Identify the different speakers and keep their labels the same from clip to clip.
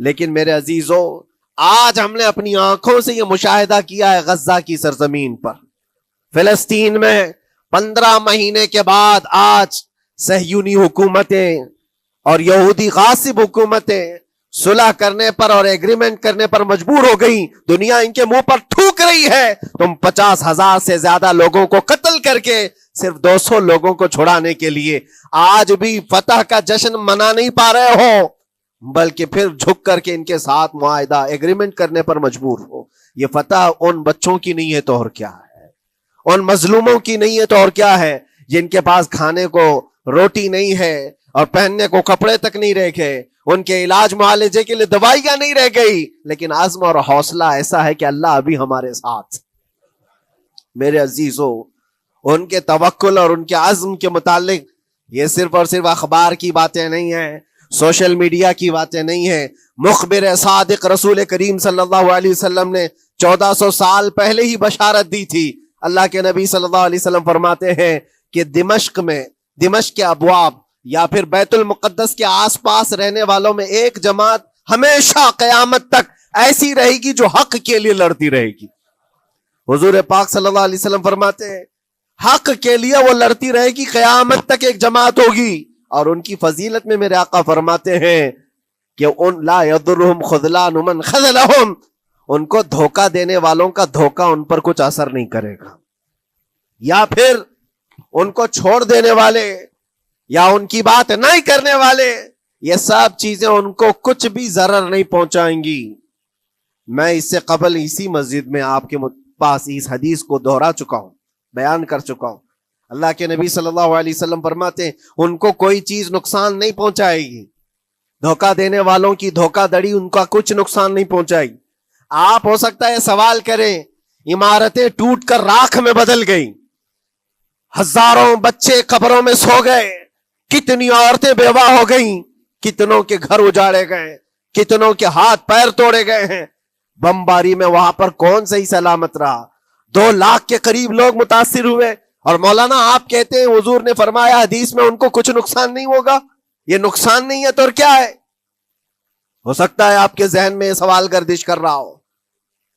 Speaker 1: لیکن میرے عزیزوں، آج ہم نے اپنی آنکھوں سے یہ مشاہدہ کیا ہے غزہ کی سرزمین پر، فلسطین میں 15 مہینے کے بعد آج صہیونی حکومتیں اور یہودی غاصب حکومتیں صلح کرنے پر اور ایگریمنٹ کرنے پر مجبور ہو گئی. دنیا ان کے منہ پر تھوک رہی ہے. تم 50,000 سے زیادہ لوگوں کو قتل کر کے صرف 200 لوگوں کو چھڑانے کے لیے آج بھی فتح کا جشن منا نہیں پا رہے ہو، بلکہ پھر جھک کر کے ان کے ساتھ معاہدہ ایگریمنٹ کرنے پر مجبور ہو. یہ فتح ان بچوں کی نہیں ہے تو اور کیا ہے، ان مظلوموں کی نہیں ہے تو اور کیا ہے، جن کے پاس کھانے کو روٹی نہیں ہے اور پہننے کو کپڑے تک نہیں رہ گئے، ان کے علاج معالجے کے لیے دوائیاں نہیں رہ گئی، لیکن عزم اور حوصلہ ایسا ہے کہ اللہ ابھی ہمارے ساتھ. میرے عزیزو، ان کے توکل اور ان کے عزم کے متعلق یہ صرف اور صرف اخبار کی باتیں نہیں ہیں، سوشل میڈیا کی باتیں نہیں ہیں. مخبر صادق رسول کریم صلی اللہ علیہ وسلم نے 1400 سال پہلے ہی بشارت دی تھی. اللہ کے نبی صلی اللہ علیہ وسلم فرماتے ہیں کہ دمشق کے ابواب یا پھر بیت المقدس کے آس پاس رہنے والوں میں ایک جماعت ہمیشہ قیامت تک ایسی رہے گی جو حق کے لیے لڑتی رہے گی. حضور پاک صلی اللہ علیہ وسلم فرماتے ہیں حق کے لیے وہ لڑتی رہے گی، قیامت تک ایک جماعت ہوگی. اور ان کی فضیلت میں میرے آقا فرماتے ہیں کہ ان لا یضرهم خذلان من خذلهم، ان کو دھوکہ دینے والوں کا دھوکہ ان پر کچھ اثر نہیں کرے گا، یا پھر ان کو چھوڑ دینے والے یا ان کی بات نہیں کرنے والے، یہ سب چیزیں ان کو کچھ بھی ضرر نہیں پہنچائیں گی. میں اس سے قبل اسی مسجد میں آپ کے پاس اس حدیث کو دہرا چکا ہوں، بیان کر چکا ہوں. اللہ کے نبی صلی اللہ علیہ وسلم فرماتے ہیں ان کو کوئی چیز نقصان نہیں پہنچائے گی، دھوکہ دینے والوں کی دھوکہ دڑی ان کا کچھ نقصان نہیں پہنچائے گی. آپ ہو سکتا ہے سوال کریں، عمارتیں ٹوٹ کر راکھ میں بدل گئی، ہزاروں بچے قبروں میں سو گئے، کتنی عورتیں بیوہ ہو گئیں، کتنوں کے گھر اجاڑے گئے، کتنوں کے ہاتھ پیر توڑے گئے ہیں، بمباری میں وہاں پر کون صحیح سلامت رہا، 2 لاکھ کے قریب لوگ متاثر ہوئے، اور مولانا آپ کہتے ہیں حضور نے فرمایا حدیث میں ان کو کچھ نقصان نہیں ہوگا. یہ نقصان نہیں ہے تو اور کیا ہے؟ ہو سکتا ہے آپ کے ذہن میں یہ سوال گردش کر رہا ہو،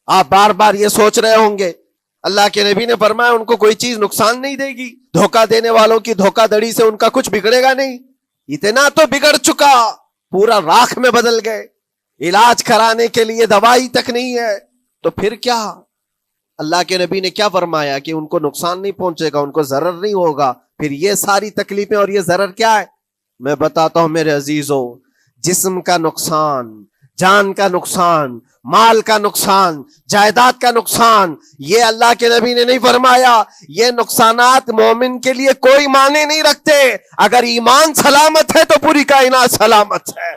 Speaker 1: آپ بار بار یہ سوچ رہے ہوں گے اللہ کے نبی نے فرمایا ان کو کوئی چیز نقصان نہیں دے گی، دھوکہ دینے والوں کی دھوکہ دڑی سے ان کا کچھ بگڑے گا نہیں. اتنا تو بگڑ چکا، پورا راکھ میں بدل گئے، علاج کرانے کے لیے دوائی تک نہیں ہے، تو پھر کیا؟ اللہ کے نبی نے کیا فرمایا کہ ان کو نقصان نہیں پہنچے گا، ان کو ضرر نہیں ہوگا. پھر یہ ساری تکلیفیں اور یہ ضرر کیا ہے؟ میں بتاتا ہوں میرے عزیزوں، جسم کا نقصان، جان کا نقصان، مال کا نقصان، جائیداد کا نقصان، یہ اللہ کے نبی نے نہیں فرمایا. یہ نقصانات مومن کے لیے کوئی معنی نہیں رکھتے. اگر ایمان سلامت ہے تو پوری کائنات سلامت ہے،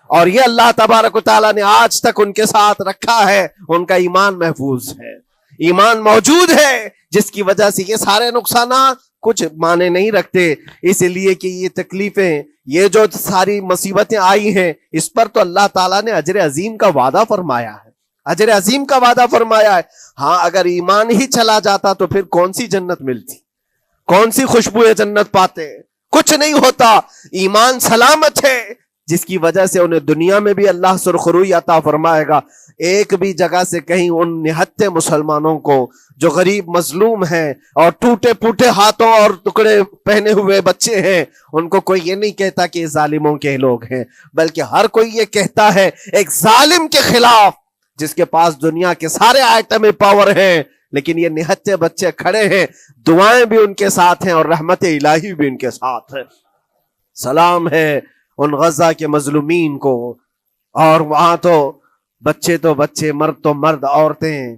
Speaker 1: اور یہ اللہ تبارک و تعالیٰ نے آج تک ان کے ساتھ رکھا ہے. ان کا ایمان محفوظ ہے، ایمان موجود ہے، جس کی وجہ سے یہ سارے نقصانات کچھ معنی نہیں رکھتے. اس لیے کہ یہ تکلیفیں، یہ جو ساری مصیبتیں آئی ہیں، اس پر تو اللہ تعالیٰ نے اجر عظیم کا وعدہ فرمایا ہے، اجر عظیم کا وعدہ فرمایا ہے. ہاں اگر ایمان ہی چلا جاتا تو پھر کون سی جنت ملتی، کون سی خوشبو جنت پاتے؟ کچھ نہیں ہوتا. ایمان سلامت ہے، جس کی وجہ سے انہیں دنیا میں بھی اللہ سرخروئی عطا فرمائے گا. ایک بھی جگہ سے کہیں ان نہتے مسلمانوں کو جو غریب مظلوم ہیں اور ٹوٹے پھوٹے ہاتھوں اور ٹکڑے پہنے ہوئے بچے ہیں، ان کو کوئی یہ نہیں کہتا کہ یہ ظالموں کے لوگ ہیں، بلکہ ہر کوئی یہ کہتا ہے ایک ظالم کے خلاف جس کے پاس دنیا کے سارے آئٹم پاور ہیں، لیکن یہ نہتے بچے کھڑے ہیں، دعائیں بھی ان کے ساتھ ہیں اور رحمت الہی بھی ان کے ساتھ ہے. سلام ہے ان غزہ کے مظلومین کو. اور وہاں تو بچے، مرد تو مرد، عورتیں.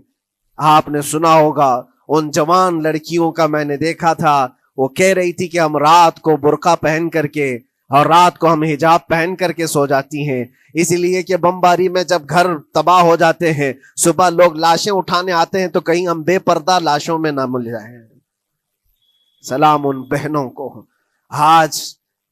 Speaker 1: آپ نے سنا ہوگا ان جوان لڑکیوں کا، میں نے دیکھا تھا، وہ کہہ رہی تھی کہ ہم رات کو برقع پہن کر کے اور رات کو ہم حجاب پہن کر کے سو جاتی ہیں، اس لیے کہ بمباری میں جب گھر تباہ ہو جاتے ہیں، صبح لوگ لاشیں اٹھانے آتے ہیں تو کہیں ہم بے پردہ لاشوں میں نہ مل جائیں. سلام ان بہنوں کو. آج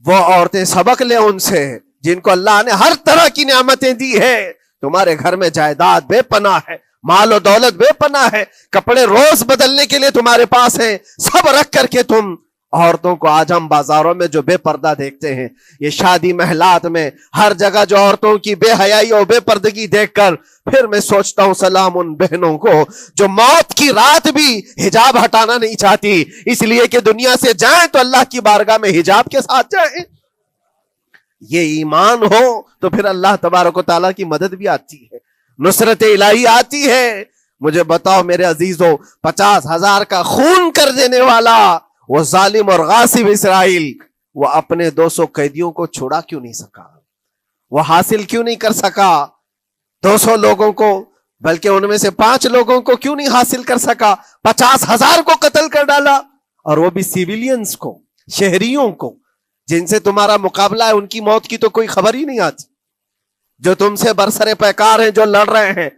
Speaker 1: وہ عورتیں سبق لیں ان سے جن کو اللہ نے ہر طرح کی نعمتیں دی ہے. تمہارے گھر میں جائیداد بے پناہ ہے، مال و دولت بے پناہ ہے، کپڑے روز بدلنے کے لیے تمہارے پاس ہیں، سب رکھ کر کے تم عورتوں کو آج ہم بازاروں میں جو بے پردہ دیکھتے ہیں، یہ شادی محلات میں ہر جگہ جو عورتوں کی بے حیائی اور بے پردگی دیکھ کر پھر میں سوچتا ہوں سلام ان بہنوں کو جو موت کی رات بھی حجاب ہٹانا نہیں چاہتی، اس لیے کہ دنیا سے جائیں تو اللہ کی بارگاہ میں حجاب کے ساتھ جائیں۔ یہ ایمان ہو تو پھر اللہ تبارک و تعالیٰ کی مدد بھی آتی ہے، نصرت الہی آتی ہے۔ مجھے بتاؤ میرے عزیزوں، 50,000 کا خون کر دینے والا وہ ظالم اور غاصب اسرائیل، وہ اپنے 200 قیدیوں کو چھڑا کیوں نہیں سکا؟ وہ حاصل کیوں نہیں کر سکا 200 لوگوں کو؟ بلکہ ان میں سے 5 لوگوں کو کیوں نہیں حاصل کر سکا؟ 50,000 کو قتل کر ڈالا، اور وہ بھی سیویلینز کو، شہریوں کو جن سے تمہارا مقابلہ ہے، ان کی موت کی تو کوئی خبر ہی نہیں آتی۔ جو تم سے برسر پیکار ہیں، جو لڑ رہے ہیں،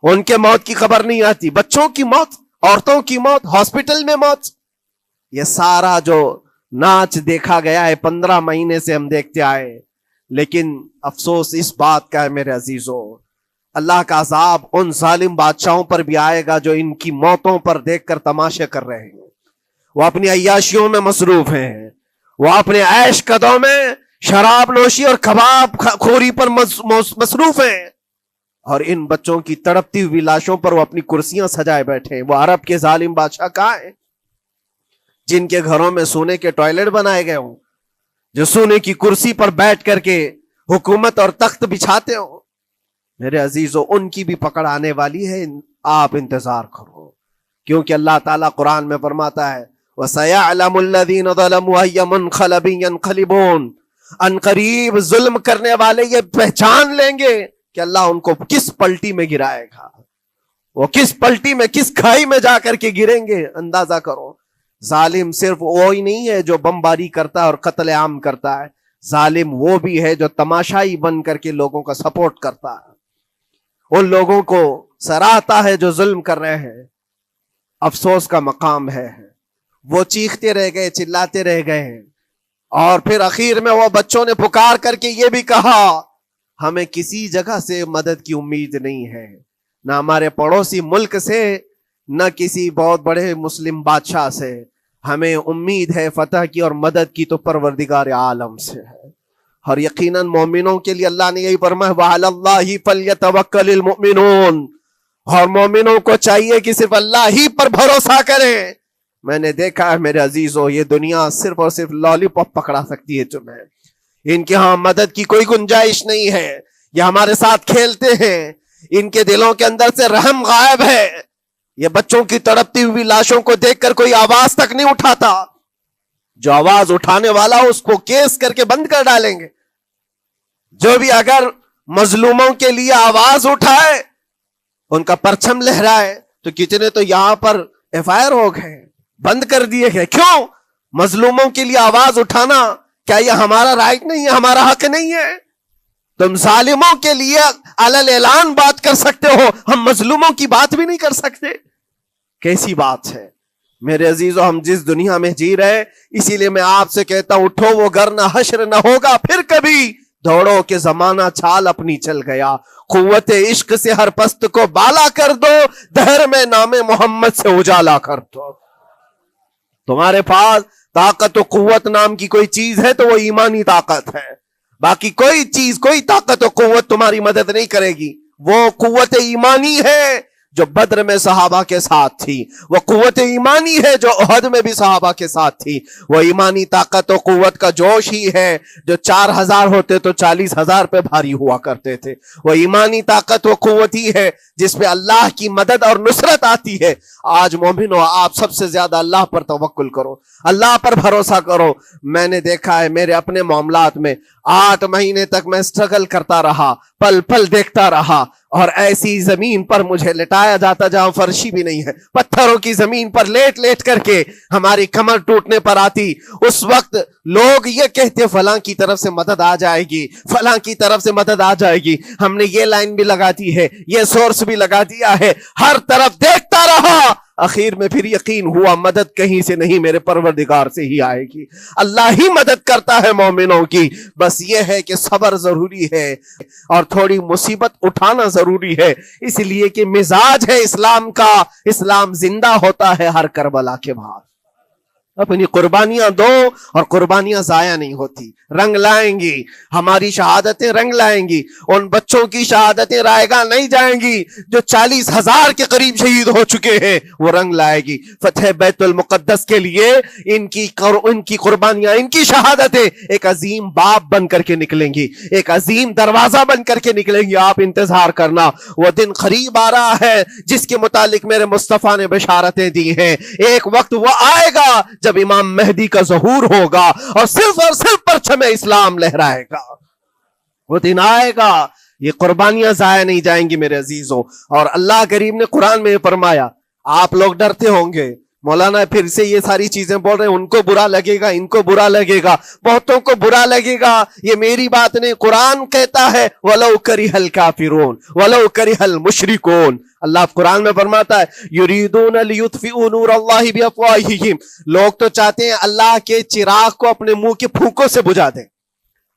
Speaker 1: ان کے موت کی خبر نہیں آتی۔ بچوں کی موت، عورتوں کی موت، ہاسپٹل میں موت، یہ سارا جو ناچ دیکھا گیا ہے 15 مہینے سے ہم دیکھتے آئے۔ لیکن افسوس اس بات کا ہے میرے عزیزوں، اللہ کا عذاب ان ظالم بادشاہوں پر بھی آئے گا جو ان کی موتوں پر دیکھ کر تماشے کر رہے ہیں۔ وہ اپنی عیاشیوں میں مصروف ہیں، وہ اپنے عیش قدوں میں شراب نوشی اور کباب خوری پر مصروف ہیں، اور ان بچوں کی تڑپتی ہوئی لاشوں پر وہ اپنی کرسیاں سجائے بیٹھے ہیں۔ وہ عرب کے ظالم بادشاہ کہاں ہیں جن کے گھروں میں سونے کے ٹوائلٹ بنائے گئے ہوں، جو سونے کی کرسی پر بیٹھ کر کے حکومت اور تخت بچھاتے ہوں؟ میرے عزیزوں، ان کی بھی پکڑ آنے والی ہے، آپ انتظار کرو، کیونکہ اللہ تعالیٰ قرآن میں فرماتا ہے وَسَيَعْلَمُ الَّذِينَ ظَلَمُوا أَيَّ مُنْقَلَبٍ يَنْقَلِبُونَ، ان قریب ظلم کرنے والے یہ پہچان لیں گے کہ اللہ ان کو کس پلٹی میں گرائے گا، وہ کس پلٹی میں، کس کھائی میں جا کر کے گریں گے۔ اندازہ کرو، ظالم صرف وہی نہیں ہے جو بمباری کرتا ہے اور قتل عام کرتا ہے، ظالم وہ بھی ہے جو تماشائی بن کر کے لوگوں کا سپورٹ کرتا ہے، ان لوگوں کو سراہتا ہے جو ظلم کر رہے ہیں۔ افسوس کا مقام ہے، وہ چیختے رہ گئے، چلاتے رہ گئے ہیں، اور پھر اخیر میں وہ بچوں نے پکار کر کے یہ بھی کہا ہمیں کسی جگہ سے مدد کی امید نہیں ہے، نہ ہمارے پڑوسی ملک سے، نہ کسی بہت بڑے مسلم بادشاہ سے، ہمیں امید ہے فتح کی اور مدد کی تو پروردگار عالم سے ہے۔ اور یقیناً مومنوں کے لیے اللہ نے یہی فرمایا وَعَلَى اللَّهِ فَلْيَتَوَكَّلِ الْمُؤْمِنُونَ، اور مومنوں کو چاہیے کہ صرف اللہ ہی پر بھروسہ کریں۔ میں نے دیکھا ہے میرے عزیزوں، یہ دنیا صرف اور صرف لالی پاپ پکڑا سکتی ہے تمہیں، ان کے ہاں مدد کی کوئی گنجائش نہیں ہے، یہ ہمارے ساتھ کھیلتے ہیں، ان کے دلوں کے اندر سے رحم غائب ہے، یہ بچوں کی تڑپتی ہوئی لاشوں کو دیکھ کر کوئی آواز تک نہیں اٹھاتا، جو آواز اٹھانے والا اس کو کیس کر کے بند کر ڈالیں گے۔ جو بھی اگر مظلوموں کے لیے آواز اٹھائے، ان کا پرچم لہرائے، تو کتنے تو یہاں پر FIR ہو گئے، بند کر دیے گئے۔ کیوں؟ مظلوموں کے لیے آواز اٹھانا کیا یہ ہمارا رائٹ نہیں ہے، ہمارا حق نہیں ہے؟ تم ظالموں کے لیے علل اعلان بات کر سکتے ہو، ہم مظلوموں کی بات بھی نہیں کر سکتے؟ کیسی بات ہے میرے عزیزو؟ ہم جس دنیا میں جی رہے، اسی لیے میں آپ سے کہتا ہوں اٹھو، وہ گھر نہ حشر نہ ہوگا پھر کبھی، دوڑو کہ زمانہ چھال اپنی چل گیا، قوت عشق سے ہر پست کو بالا کر دو، دہر میں نام محمد سے اجالا کر دو۔ تمہارے پاس طاقت و قوت نام کی کوئی چیز ہے تو وہ ایمانی طاقت ہے، باقی کوئی چیز، کوئی طاقت و قوت تمہاری مدد نہیں کرے گی۔ وہ قوت ایمانی ہے جو بدر میں صحابہ کے ساتھ تھی، وہ قوت ایمانی ہے جو احد میں بھی صحابہ کے ساتھ تھی، وہ ایمانی طاقت و قوت کا جوش ہی ہے جو 4000 ہوتے تو 40,000 پہ بھاری ہوا کرتے تھے، وہ ایمانی طاقت و قوت ہی ہے جس پہ اللہ کی مدد اور نصرت آتی ہے۔ آج مومنو، آپ سب سے زیادہ اللہ پر توکل کرو، اللہ پر بھروسہ کرو۔ میں نے دیکھا ہے میرے اپنے معاملات میں، 8 مہینے تک میں سٹرگل کرتا رہا، پل پل دیکھتا رہا، اور ایسی زمین پر مجھے لٹایا جاتا جہاں فرشی بھی نہیں ہے، پتھروں کی زمین پر لیٹ لیٹ کر کے ہماری کمر ٹوٹنے پر آتی۔ اس وقت لوگ یہ کہتے فلاں کی طرف سے مدد آ جائے گی، فلاں کی طرف سے مدد آ جائے گی، ہم نے یہ لائن بھی لگا دی ہے، یہ سورس بھی لگا دیا ہے، ہر طرف دیکھتا رہا، آخر میں پھر یقین ہوا مدد کہیں سے نہیں، میرے پروردگار سے ہی آئے گی۔ اللہ ہی مدد کرتا ہے مومنوں کی، بس یہ ہے کہ صبر ضروری ہے اور تھوڑی مصیبت اٹھانا ضروری ہے، اس لیے کہ مزاج ہے اسلام کا، اسلام زندہ ہوتا ہے ہر کربلا کے بعد۔ اپنی قربانیاں دو اور قربانیاں ضائع نہیں ہوتی، رنگ لائیں گی، ہماری شہادتیں رنگ لائیں گی، ان بچوں کی شہادتیں رائے گاہ نہیں جائیں گی جو 40,000 کے قریب شہید ہو چکے ہیں، وہ رنگ لائے گی۔ فتح بیت المقدس کے لیے ان کی قربانیاں، ان کی شہادتیں ایک عظیم باب بن کر کے نکلیں گی، ایک عظیم دروازہ بن کر کے نکلیں گی۔ آپ انتظار کرنا، وہ دن قریب آ رہا ہے جس کے متعلق میرے مصطفیٰ نے بشارتیں دی ہیں۔ ایک وقت وہ آئے گا جب امام مہدی کا ظہور ہوگا اور صرف پرچم اسلام لہرائے گا۔ وہ دن آئے گا، یہ قربانیاں ضائع نہیں جائیں گی میرے عزیزوں۔ اور اللہ کریم نے قرآن میں یہ فرمایا، آپ لوگ ڈرتے ہوں گے مولانا پھر سے یہ ساری چیزیں بول رہے ہیں، ان کو برا لگے گا، ان کو برا لگے گا، بہتوں کو برا لگے گا، یہ میری بات نہیں، قرآن کہتا ہے وَلَوْ كَرِهَ الْكَافِرُونَ وَلَوْ كَرِهَ الْمُشْرِكُونَ۔ اللہ قرآن میں فرماتا ہے يُرِيدُونَ لِيُطْفِئُوا نُورَ اللَّهِ بِأَفْوَاهِهِمْ، لوگ تو چاہتے ہیں اللہ کے چراغ کو اپنے منہ کے پھونکوں سے بجھا دیں،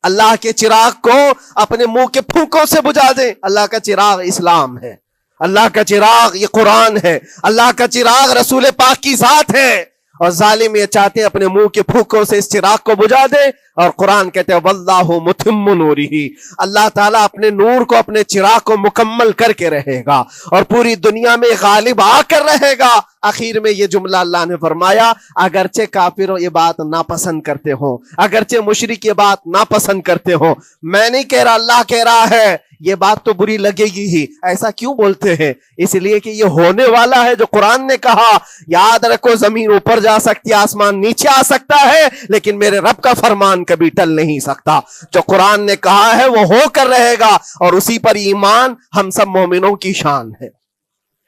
Speaker 1: اللہ کے چراغ کو اپنے منہ کے پھونکوں سے بجھا دیں۔ اللہ کا چراغ اسلام ہے، اللہ کا چراغ یہ قرآن ہے، اللہ کا چراغ رسول پاک کی ذات ہے، اور ظالم یہ چاہتے ہیں اپنے منہ کے پھونکوں سے اس چراغ کو بجھا دے۔ اور قرآن کہتے ہیں واللہ متم نورہ، اللہ تعالیٰ اپنے نور کو، اپنے چراغ کو مکمل کر کے رہے گا اور پوری دنیا میں غالب آ کر رہے گا۔ آخر میں یہ جملہ اللہ نے فرمایا، اگرچہ کافر یہ بات ناپسند کرتے ہوں، اگرچہ مشرک یہ بات ناپسند کرتے ہوں، میں نہیں کہہ رہا، اللہ کہہ رہا ہے یہ بات تو بری لگے گی ہی۔ ایسا کیوں بولتے ہیں؟ اس لیے کہ یہ ہونے والا ہے جو قرآن نے کہا۔ یاد رکھو، زمین اوپر جا سکتی ہے، آسمان نیچے آ سکتا ہے، لیکن میرے رب کا فرمان کبھی ٹل نہیں سکتا۔ جو قرآن نے کہا ہے وہ ہو کر رہے گا، اور اسی پر ایمان ہم سب مومنوں کی شان ہے،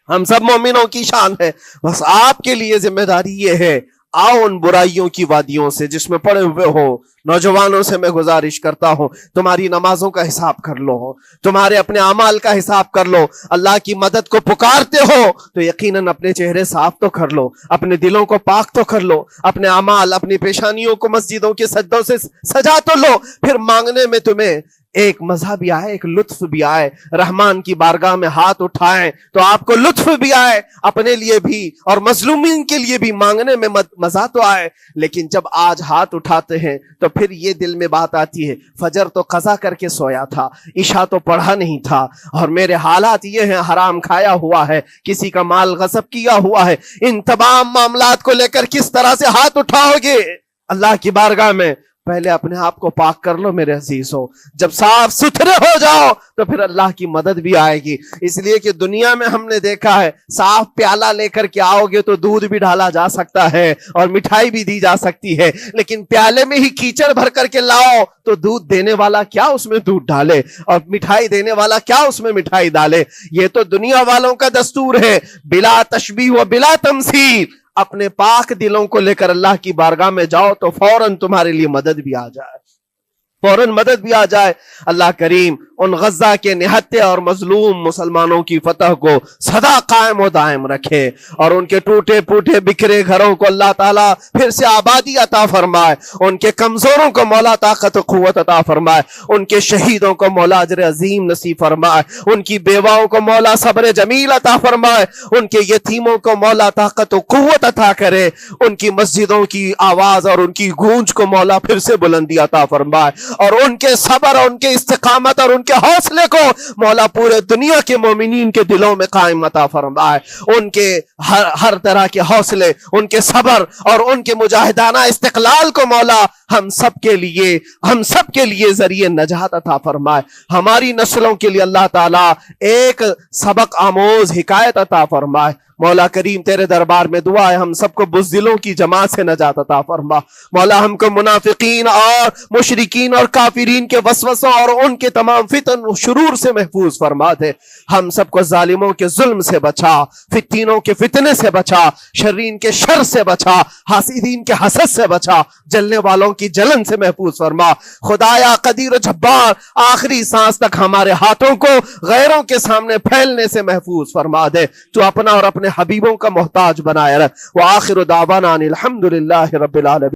Speaker 1: ہم سب مومنوں کی شان ہے۔ بس آپ کے لیے ذمہ داری یہ ہے، آؤ ان برائیوں کی وادیوں سے جس میں پڑے ہوئے ہو، نوجوانوں سے میں گزارش کرتا ہوں تمہاری نمازوں کا حساب کر لو، تمہارے اپنے اعمال کا حساب کر لو۔ اللہ کی مدد کو پکارتے ہو تو یقیناً اپنے چہرے صاف تو کر لو، اپنے دلوں کو پاک تو کر لو، اپنے اعمال، اپنی پیشانیوں کو مسجدوں کے سجدوں سے سجا تو لو۔ پھر مانگنے میں تمہیں ایک مزہ بھی آئے، ایک لطف بھی آئے، رحمان کی بارگاہ میں ہاتھ اٹھائیں تو آپ کو لطف بھی آئے، اپنے لیے بھی اور مظلومین کے لیے بھی مانگنے میں مزہ تو آئے۔ لیکن جب آج ہاتھ اٹھاتے ہیں تو پھر یہ دل میں بات آتی ہے، فجر تو قضا کر کے سویا تھا، عشاء تو پڑھا نہیں تھا، اور میرے حالات یہ ہیں، حرام کھایا ہوا ہے، کسی کا مال غصب کیا ہوا ہے۔ ان تمام معاملات کو لے کر کس طرح سے ہاتھ اٹھاؤ گے اللہ کی بارگاہ میں؟ پہلے اپنے آپ کو پاک کر لو میرے عزیزو۔ جب صاف ستھرے ہو جاؤ تو پھر اللہ کی مدد بھی آئے گی۔ اس لیے کہ دنیا میں ہم نے دیکھا ہے، صاف پیالہ لے کر کے آؤ گے تو دودھ بھی ڈالا جا سکتا ہے اور مٹھائی بھی دی جا سکتی ہے، لیکن پیالے میں ہی کیچڑ بھر کر کے لاؤ تو دودھ دینے والا کیا اس میں دودھ ڈالے اور مٹھائی دینے والا کیا اس میں مٹھائی ڈالے؟ یہ تو دنیا والوں کا دستور ہے، بلا تشبیہ و بلا تمثیل۔ اپنے پاک دلوں کو لے کر اللہ کی بارگاہ میں جاؤ تو فوراً تمہارے لیے مدد بھی آ جائے، فوراً مدد بھی آ جائے۔ اللہ کریم ان غزہ کے نہتے اور مظلوم مسلمانوں کی فتح کو سدا قائم و دائم رکھے، اور ان کے ٹوٹے پھوٹے بکھرے گھروں کو اللہ تعالیٰ پھر سے آبادی عطا فرمائے، ان کے کمزوروں کو مولا طاقت و قوت عطا فرمائے، ان کے شہیدوں کو مولا اجر عظیم نصیب فرمائے، ان کی بیواؤں کو مولا صبر جمیل عطا فرمائے، ان کے یتیموں کو مولا طاقت و قوت عطا کرے، ان کی مسجدوں کی آواز اور ان کی گونج کو مولا پھر سے بلندی عطا فرمائے، اور ان کے صبر اور ان کے استقامت اور ان کے حوصلے کو مولا پورے دنیا کے مومنین کے دلوں میں قائم عطا فرمائے۔ ان کے ہر طرح کے حوصلے، ان کے صبر اور ان کے مجاہدانہ استقلال کو مولا ہم سب کے لیے ذریعے نجات عطا فرمائے۔ ہماری نسلوں کے لیے اللہ تعالیٰ ایک سبق آموز حکایت عطا فرمائے۔ مولا کریم تیرے دربار میں دعا ہے، ہم سب کو بزدلوں کی جماعت سے نجات عطا فرما۔ مولا ہم کو منافقین اور مشرکین اور کافرین کے وسوسوں اور ان کے تمام فتن و شرور سے محفوظ فرما دے۔ ہم سب کو ظالموں کے ظلم سے بچا، فتینوں کے فتنے سے بچا، شرین کے شر سے بچا، حاسدین کے حسد سے بچا، جلنے والوں کی جلن سے محفوظ فرما۔ خدایا قدیر و جبار، آخری سانس تک ہمارے ہاتھوں کو غیروں کے سامنے پھیلنے سے محفوظ فرما دے۔ تو اپنا اور اپنے حبیبوں کا محتاج بنائے رکھ۔ وآخر دعوانا ان الحمدللہ رب العالمین۔